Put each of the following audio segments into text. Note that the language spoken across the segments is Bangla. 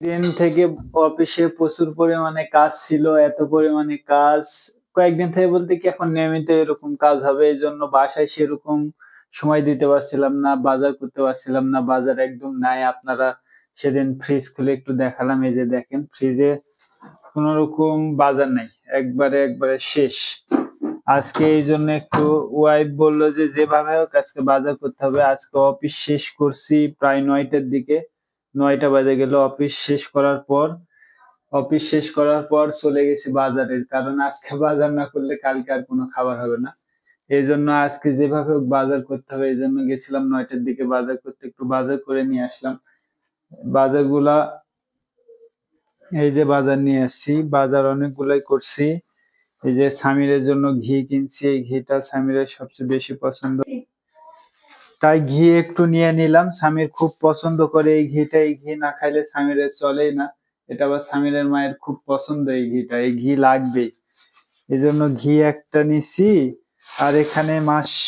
দিন থেকে অফিসে প্রচুর পরিমাণে কাজ ছিল। এত পরিমাণে কাজ কয়েকদিন থেকে বলতে কি এখন নিয়মিত এরকম কাজ হবে। এজন্য বাসায় সেরকম সময় দিতে পারছিলাম না, বাজার করতে পারছিলাম না। বাজার একদম নাই। আপনারা সেদিন ফ্রিজ খুলে একটু দেখালাম। এই যে দেখেন ফ্রিজে কোনরকম বাজার নাই। একবারে শেষ। আজকে এইজন্য একটু ওয়াইফ বলল যে, যেভাবে হোক আজকে বাজার করতে হবে। আজকে অফিস শেষ করছি প্রায় ৯ টার দিকে। ৯ টা বাজে গেল অফিস শেষ করার পর চলে গেছি বাজারে। কারণ আজকে বাজার না করলে কালকে আর কোনো খাবার হবে না। এজন্য আজকে যেভাবে হোক বাজার করতে হবে। এজন্য গেছিলাম ৯ টার দিকে বাজার করতে। একটু বাজার করে নিয়ে আসলাম। বাজারগুলা এই যে বাজার নিয়ে আসছি। বাজার অনেকগুলাই করছি। এই যে সামিরের জন্য ঘি কিনছি। এই ঘিটা সামিরের সবচেয়ে বেশি পছন্দ। তাই ঘি একটু নিয়ে নিলাম। সামির খুব পছন্দ করে এই ঘিটা। এই ঘি না খাইলে সামিরের চলেই না। এটা আবার সামিরের মায়ের খুব পছন্দ এই ঘিটা। এই ঘি লাগবেই। এজন্য ঘি একটা নিছি। আর এখানে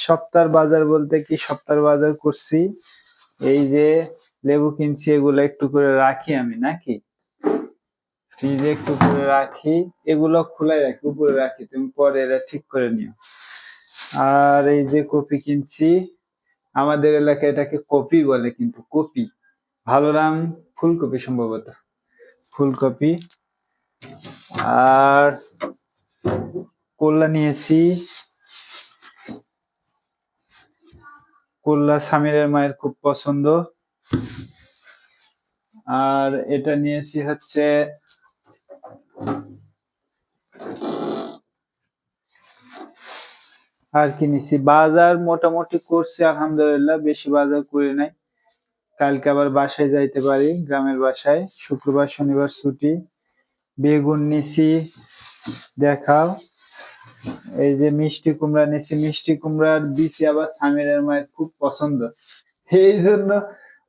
সপ্তাহের বাজার বলতে কি সপ্তাহের বাজার করছি। এই যে লেবু কিনছি, এগুলো একটু করে রাখি আমি নাকি ফ্রিজে একটু করে রাখি। এগুলো খোলাই রাখি, উপরে রাখি। তুমি পরে এটা ঠিক করে নিও। আর এই যে কপি কিনছি। আমাদের এলাকায় এটাকে কপি বলে, কিন্তু কপি ভালো নাম ফুলকপি সম্ভবত। ফুলকপি আর করলা নিয়েছি। করলা সামিরের মায়ের খুব পছন্দ। আর এটা নিয়েছি হচ্ছে আর কি নিয়েছি, বাজার মোটামুটি করছি আলহামদুলিল্লাহ। বেশি বাজার করি নাই। কালকে আবার বাসায় যাইতে পারি, গ্রামের বাসায়। শুক্রবার শনিবার ছুটি। বেগুন নিছি, দেখাও। এই যে মিষ্টি কুমড়া নিছি। মিষ্টি কুমড়ার বিচি আবার সামিরের মায়ের খুব পছন্দ। এই জন্য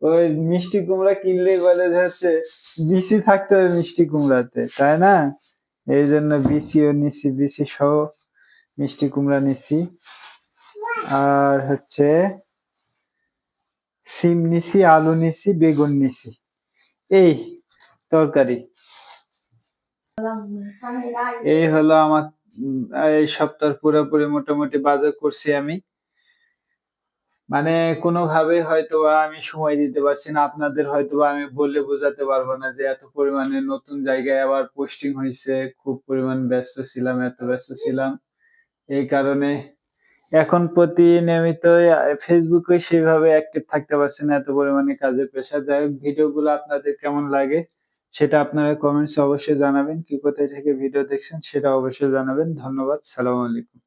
ওই মিষ্টি কুমড়া কিনলেই বলে যে হচ্ছে বিচি থাকতে হবে মিষ্টি কুমড়াতে, তাই না? এই জন্য বিচিও নিছি, বিচি সহ মিষ্টি কুমড়া নিছি। আর হচ্ছে সিম নিছি, আলু নিছি, বেগুন নিছি। এই তরকারি। এই হলো আমার এই সপ্তাহ পুরোপুরি মোটামুটি বাজার করছি আমি। মানে কোনোভাবেই হয়তোবা আমি সময় দিতে পারছি না। আপনাদের হয়তোবা আমি বলে বোঝাতে পারবো না যে এত পরিমাণে নতুন জায়গায় আবার পোস্টিং হয়েছে। খুব পরিমাণ ব্যস্ত ছিলাম, এত ব্যস্ত ছিলাম। এই কারণে এখন প্রতিনিয়মিত ফেসবুকে সেভাবে অ্যাক্টিভ থাকতে পারছি না, এত পরিমাণে কাজের প্রেশার। যাই হোক, ভিডিওগুলো আপনাদের কেমন লাগে সেটা আপনারা কমেন্টস অবশ্যই জানাবেন। কি কোথায় থেকে ভিডিও দেখছেন সেটা অবশ্যই জানাবেন। ধন্যবাদ। সালাম আলাইকুম।